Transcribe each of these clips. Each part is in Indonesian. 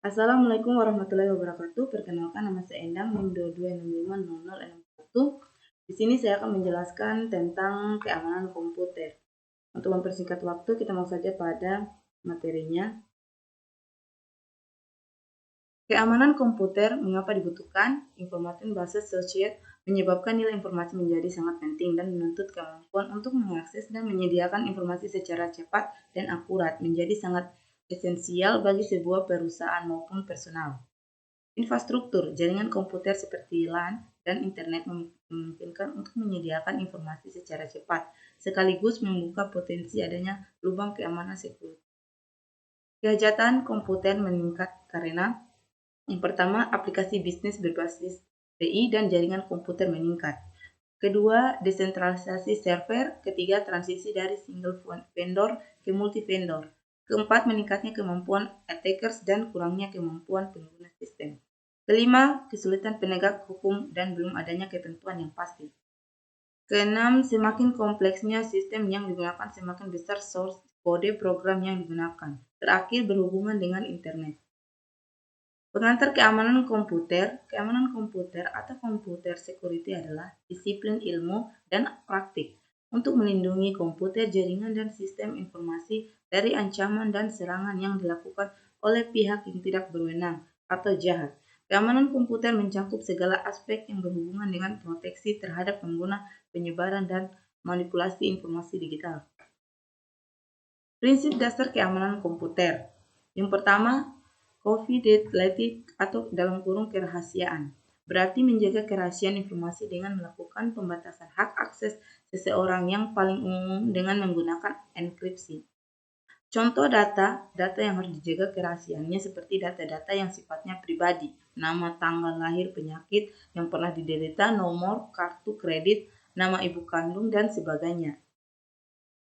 Assalamualaikum warahmatullahi wabarakatuh. Perkenalkan, nama saya Endang, NIM 22650061. Di sini saya akan menjelaskan tentang keamanan komputer. Untuk mempersingkat waktu, kita mau saja pada materinya. Keamanan komputer mengapa dibutuhkan? Information Based Society menyebabkan nilai informasi menjadi sangat penting dan menuntut kemampuan untuk mengakses dan menyediakan informasi secara cepat dan akurat menjadi sangat esensial bagi sebuah perusahaan maupun personal. Infrastruktur jaringan komputer seperti LAN dan internet memungkinkan untuk menyediakan informasi secara cepat, sekaligus membuka potensi adanya lubang keamanan security. Kehajatan komputer meningkat karena yang pertama, aplikasi bisnis berbasis TI dan jaringan komputer meningkat. Kedua, desentralisasi server. Ketiga, transisi dari single vendor ke multi vendor. Keempat, meningkatnya kemampuan attackers dan kurangnya kemampuan pengguna sistem. Kelima, kesulitan penegak hukum dan belum adanya ketentuan yang pasti. Keenam, semakin kompleksnya sistem yang digunakan, semakin besar source kode program yang digunakan. Terakhir, berhubungan dengan internet. Pengantar keamanan komputer atau computer security adalah disiplin ilmu dan praktik untuk melindungi komputer, jaringan, dan sistem informasi dari ancaman dan serangan yang dilakukan oleh pihak yang tidak berwenang atau jahat. Keamanan komputer mencakup segala aspek yang berhubungan dengan proteksi terhadap pengguna, penyebaran, dan manipulasi informasi digital. Prinsip dasar keamanan komputer. Yang pertama, confidentiality atau dalam kurung kerahasiaan. Berarti menjaga kerahasiaan informasi dengan melakukan pembatasan hak akses seseorang yang paling umum dengan menggunakan enkripsi. Contoh data yang harus dijaga kerahasiaannya seperti data-data yang sifatnya pribadi, nama, tanggal lahir, penyakit yang pernah diderita, nomor kartu kredit, nama ibu kandung, dan sebagainya.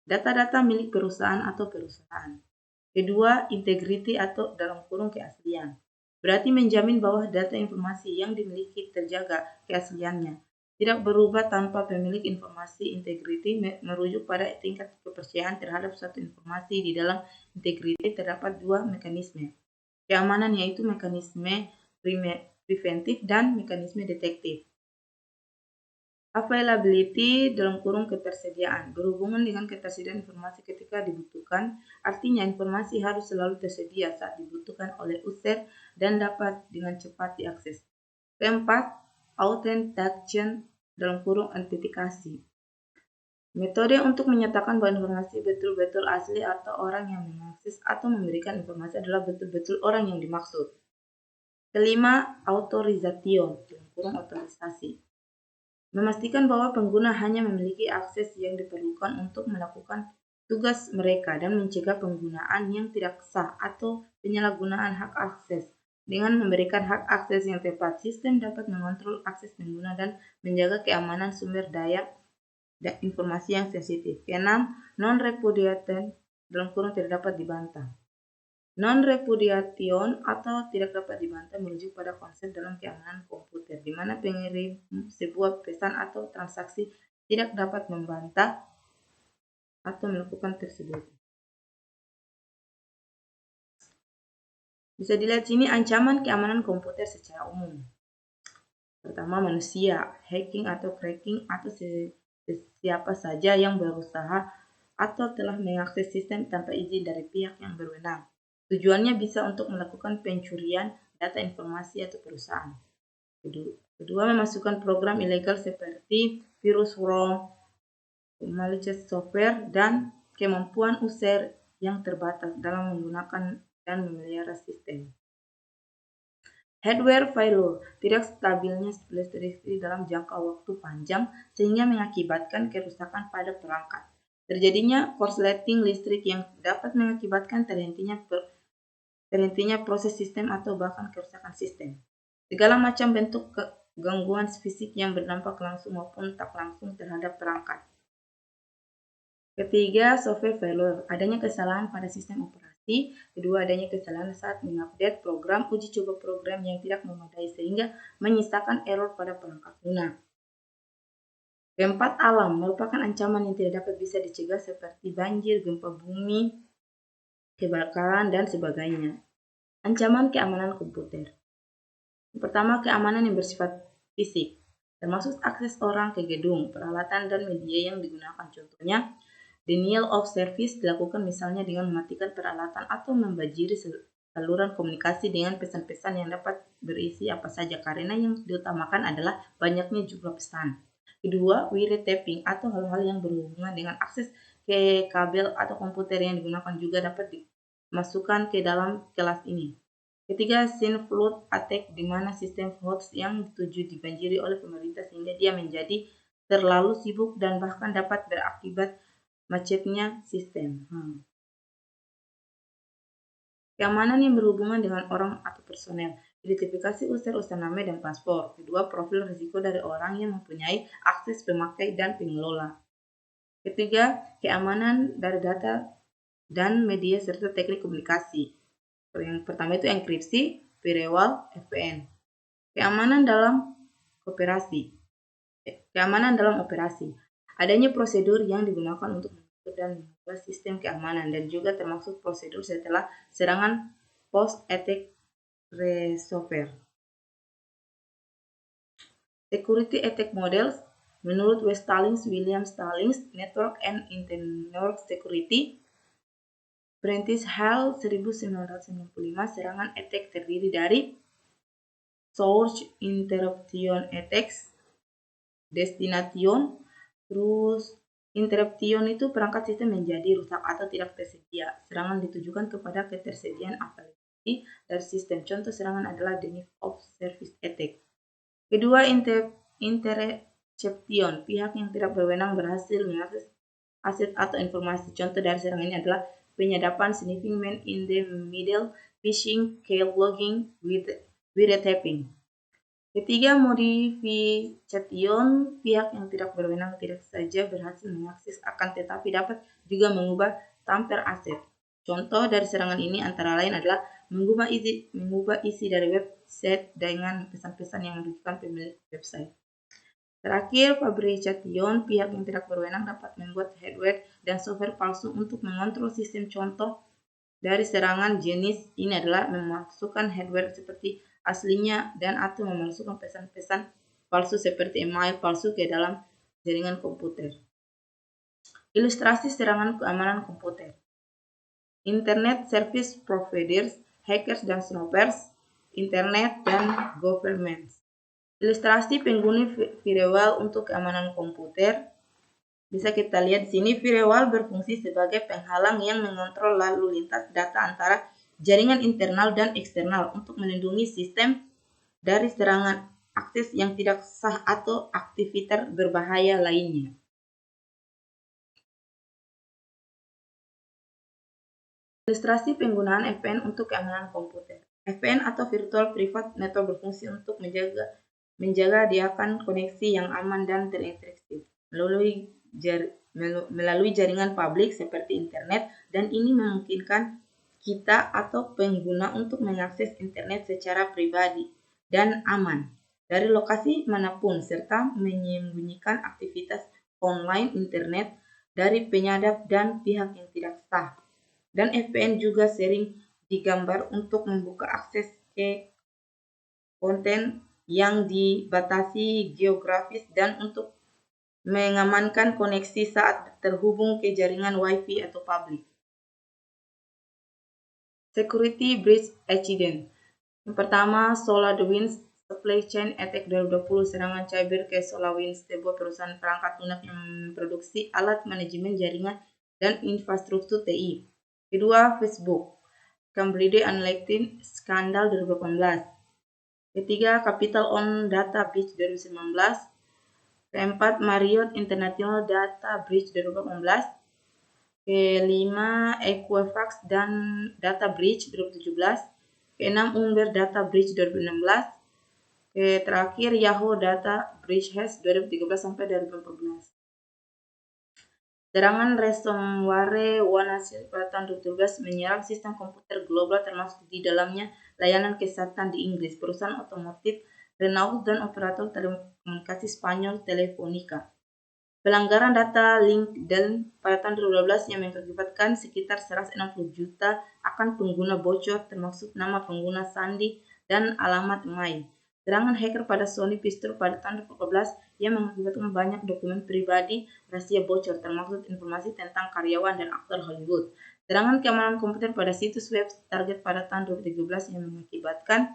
Data-data milik perusahaan atau perusahaan. Kedua, integriti atau dalam kurung keaslian. Berarti menjamin bahwa data informasi yang dimiliki terjaga keasliannya, tidak berubah tanpa pemilik informasi. Integriti merujuk pada tingkat kepercayaan terhadap suatu informasi. Di dalam integriti terdapat dua mekanisme keamanan, yaitu mekanisme preventif dan mekanisme detektif. Availability dalam kurung ketersediaan berhubungan dengan ketersediaan informasi ketika dibutuhkan, artinya informasi harus selalu tersedia saat dibutuhkan oleh user dan dapat dengan cepat diakses. Keempat, authentication dalam kurung autentikasi. Metode untuk menyatakan bahwa informasi betul-betul asli atau orang yang mengakses atau memberikan informasi adalah betul-betul orang yang dimaksud. Kelima, authorization dalam kurung otorisasi. Memastikan bahwa pengguna hanya memiliki akses yang diperlukan untuk melakukan tugas mereka dan mencegah penggunaan yang tidak sah atau penyalahgunaan hak akses. Dengan memberikan hak akses yang tepat, sistem dapat mengontrol akses pengguna dan menjaga keamanan sumber daya dan informasi yang sensitif. Keenam, non-repudiation dalam kurung tidak dapat dibantah. Non-repudiation atau tidak dapat dibantah merujuk pada konsep dalam keamanan komputer, di mana pengirim sebuah pesan atau transaksi tidak dapat membantah atau melakukan tersebut. Bisa dilihat sini ancaman keamanan komputer secara umum. Pertama, manusia, hacking atau cracking atau siapa saja yang berusaha atau telah mengakses sistem tanpa izin dari pihak yang berwenang. Tujuannya bisa untuk melakukan pencurian data informasi atau perusahaan. Kedua, memasukkan program ilegal seperti virus ROM, malicious software, dan kemampuan user yang terbatas dalam menggunakan dan memelihara sistem. Hardware failure, tidak stabilnya listrik dalam jangka waktu panjang sehingga mengakibatkan kerusakan pada perangkat. Terjadinya korsleting listrik yang dapat mengakibatkan terhentinya proses sistem atau bahkan kerusakan sistem. Segala macam bentuk gangguan fisik yang berdampak langsung maupun tak langsung terhadap perangkat. Ketiga, software failure, adanya kesalahan pada sistem operasi. Kedua, adanya kesalahan saat mengupdate program, uji coba program yang tidak memadai sehingga menyisakan error pada perangkat guna. Keempat, alam merupakan ancaman yang tidak dapat bisa dicegah seperti banjir, gempa bumi, kebakaran, dan sebagainya. Ancaman keamanan komputer. Yang pertama, keamanan yang bersifat fisik, termasuk akses orang ke gedung, peralatan, dan media yang digunakan. Contohnya, denial of service dilakukan misalnya dengan mematikan peralatan atau membajiri saluran komunikasi dengan pesan-pesan yang dapat berisi apa saja, karena yang diutamakan adalah banyaknya jumlah pesan. Kedua, wiretapping atau hal-hal yang berhubungan dengan akses ke kabel atau komputer yang digunakan juga dapat dimasukkan ke dalam kelas ini. Ketiga, scene flood attack, di mana sistem host yang dituju dibanjiri oleh pemerintah sehingga dia menjadi terlalu sibuk dan bahkan dapat berakibat macetnya sistem. Keamanan yang berhubungan dengan orang atau personel. Identifikasi user nama dan paspor. Kedua, profil risiko dari orang yang mempunyai akses pemakai dan pengelola. Ketiga, keamanan dari data dan media serta teknik komunikasi. Yang pertama itu enkripsi, firewall, VPN. Keamanan dalam operasi. Adanya prosedur yang digunakan untuk mengatur dan mengubah sistem keamanan dan juga termasuk prosedur setelah serangan post-attack resolver. Security attack models. Menurut William Stallings, Network and Internet Security, Prentice Hall 1995, serangan attack terdiri dari source interruption attacks, destination, terus interruption itu perangkat sistem menjadi rusak atau tidak tersedia. Serangan ditujukan kepada ketersediaan aplikasi dari sistem. Contoh serangan adalah denial of service attack. Kedua, interception, pihak yang tidak berwenang berhasil mengakses aset atau informasi. Contoh dari serangan ini adalah penyadapan, sniffing man in the middle, phishing, keyloging, wiretapping. Ketiga, modification, pihak yang tidak berwenang tidak saja berhasil mengakses akan tetapi dapat juga mengubah tamper aset. Contoh dari serangan ini antara lain adalah mengubah isi dari website dengan pesan-pesan yang merugikan pemilik website. Terakhir, fabrication, pihak yang tidak berwenang dapat membuat hardware dan software palsu untuk mengontrol sistem. Contoh dari serangan jenis ini adalah memasukkan hardware seperti aslinya dan atau memasukkan pesan-pesan palsu seperti email palsu ke dalam jaringan komputer. Ilustrasi serangan keamanan komputer. Internet service providers, hackers dan snipers, internet dan government. Ilustrasi pengguna firewall untuk keamanan komputer. Bisa kita lihat di sini, firewall berfungsi sebagai penghalang yang mengontrol lalu lintas data antara jaringan internal dan eksternal untuk melindungi sistem dari serangan akses yang tidak sah atau aktivitas berbahaya lainnya. Ilustrasi penggunaan VPN untuk keamanan komputer. VPN atau Virtual Private Network berfungsi untuk menjaga diakan koneksi yang aman dan terenkripsi melalui jaringan publik seperti internet, dan ini memungkinkan kita atau pengguna untuk mengakses internet secara pribadi dan aman dari lokasi manapun serta menyembunyikan aktivitas online internet dari penyadap dan pihak yang tidak sah. Dan VPN juga sering digambar untuk membuka akses ke konten yang dibatasi geografis dan untuk mengamankan koneksi saat terhubung ke jaringan Wi-Fi atau publik. Security breach incident. Yang pertama, SolarWinds Supply Chain Attack 2020, serangan cyber ke SolarWinds, sebuah perusahaan perangkat lunak yang memproduksi alat manajemen jaringan dan infrastruktur TI. Kedua, Facebook Cambridge Analytica skandal 2018. Ketiga, Capital On Data Breach 2019. Keempat, Marriott International Data Breach 2018. Kelima, Equifax dan Data Breach 2017. Keenam, Umber Data Breach 2016. Terakhir, Yahoo Data Breach 2013 sampai 2014. Serangan ransomware WannaCry pada tahun 2012 menyerang sistem komputer global termasuk di dalamnya layanan kesehatan di Inggris, perusahaan otomotif Renault dan operator telekomunikasi Spanyol Telefonica. Pelanggaran data LinkedIn pada tahun 2012 yang mengakibatkan sekitar 160 juta akun pengguna bocor termasuk nama pengguna sandi dan alamat email. Serangan hacker pada Sony Pictures pada tahun 2014 yang mengakibatkan banyak dokumen pribadi rahasia bocor termasuk informasi tentang karyawan dan aktor Hollywood. Serangan keamanan komputer pada situs web Target pada tahun 2013 yang mengakibatkan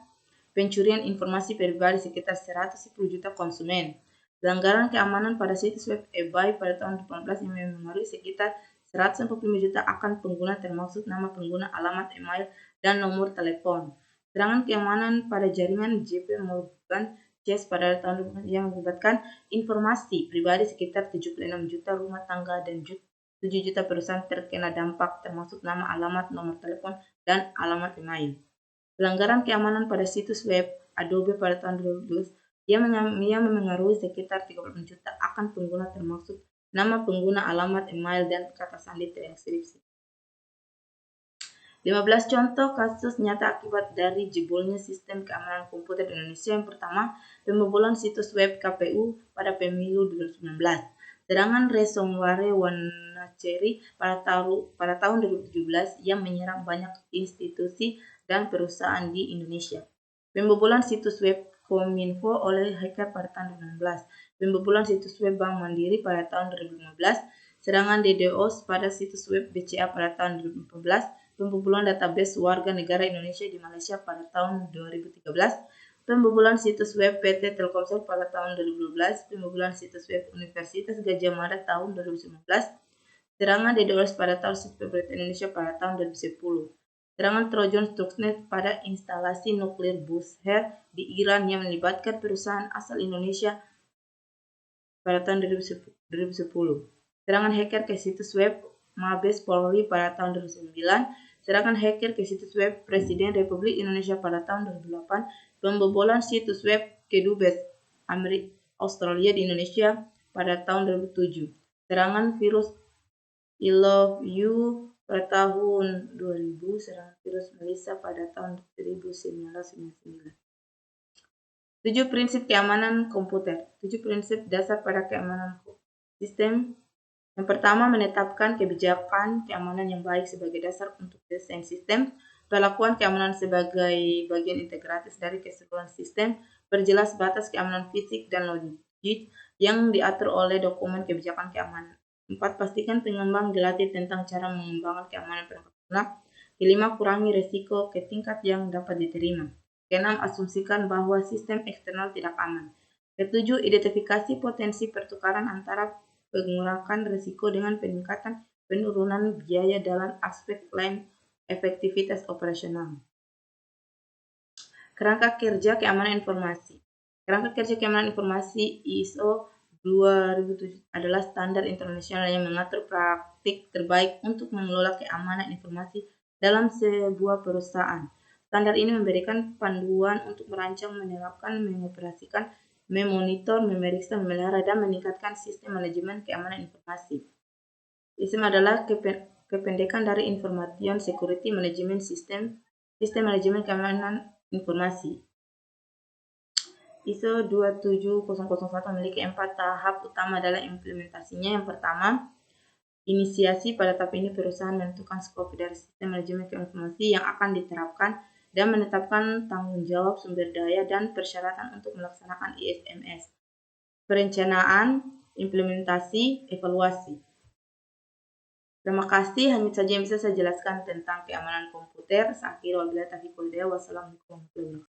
pencurian informasi pribadi sekitar 110 juta konsumen. Pelanggaran keamanan pada situs web eBay pada tahun 2018 yang memengaruhi sekitar 145 juta akun pengguna termasuk nama pengguna, alamat email, dan nomor telepon. Serangan keamanan pada jaringan JP Morgan Chase pada tahun 2018 yang mengakibatkan informasi pribadi sekitar 76 juta rumah tangga dan 7 juta perusahaan terkena dampak termasuk nama, alamat, nomor telepon, dan alamat email. Pelanggaran keamanan pada situs web Adobe pada tahun 2012 yang memengaruhi sekitar 36 juta akun pengguna termasuk nama pengguna, alamat, email, dan kata sandi terenkripsi. 15 contoh kasus nyata akibat dari jebolnya sistem keamanan komputer di Indonesia. Yang pertama, pembobolan situs web KPU pada pemilu 2019. Serangan ransomware WannaCry pada tahun 2017 yang menyerang banyak institusi dan perusahaan di Indonesia. Pembobolan situs web Kominfo oleh hacker pada tahun 2016. Pembobolan situs web Bank Mandiri pada tahun 2015. Serangan DDoS pada situs web BCA pada tahun 2014. Pembobolan database warga negara Indonesia di Malaysia pada tahun 2013. Pembobolan situs web PT Telkomsel pada tahun 2012. Pembobolan situs web Universitas Gadjah Mada tahun 2019. Serangan DDoS pada tahun Pemerintah Indonesia pada tahun 2010. Serangan Trojan Stuxnet pada instalasi nuklir Bushehr di Iran yang melibatkan perusahaan asal Indonesia pada tahun 2010. Serangan hacker ke situs web Mabes Polri pada tahun 2009. Serangan hacker ke situs web Presiden Republik Indonesia pada tahun 2008. Pembobolan situs web Kedubes Australia di Indonesia pada tahun 2007. Serangan virus I Love You pada tahun 2000, serangan virus Melissa pada tahun 1999. 7 prinsip keamanan komputer. 7 prinsip dasar pada keamanan sistem. Yang pertama, menetapkan kebijakan keamanan yang baik sebagai dasar untuk desain sistem. Perlakuan keamanan sebagai bagian integratif dari keseluruhan sistem. Perjelas batas keamanan fisik dan logik yang diatur oleh dokumen kebijakan keamanan. 4. Pastikan pengembang dilatih tentang cara mengembangkan keamanan perangkat lunak. Kelima, kurangi risiko ke tingkat yang dapat diterima. Keenam, asumsikan bahwa sistem eksternal tidak aman. Ketujuh, identifikasi potensi pertukaran antara pengurangan risiko dengan peningkatan penurunan biaya dalam aspek lain efektivitas operasional. Kerangka kerja keamanan informasi. Kerangka kerja keamanan informasi ISO 2007 adalah standar internasional yang mengatur praktik terbaik untuk mengelola keamanan informasi dalam sebuah perusahaan. Standar ini memberikan panduan untuk merancang, menerapkan, mengoperasikan, memonitor, memeriksa, memelihara, dan meningkatkan sistem manajemen keamanan informasi. ISM adalah kependekan dari Information Security Management System, sistem manajemen keamanan informasi. ISO 27001 memiliki 4 tahap utama dalam implementasinya. Yang pertama, inisiasi. Pada tahap ini perusahaan menentukan skop dari sistem manajemen informasi yang akan diterapkan dan menetapkan tanggung jawab sumber daya dan persyaratan untuk melaksanakan ISMS. Perencanaan, implementasi, evaluasi. Terima kasih, hanya saja yang bisa saya jelaskan tentang keamanan komputer. Wassalamualaikum warahmatullahi wabarakatuh.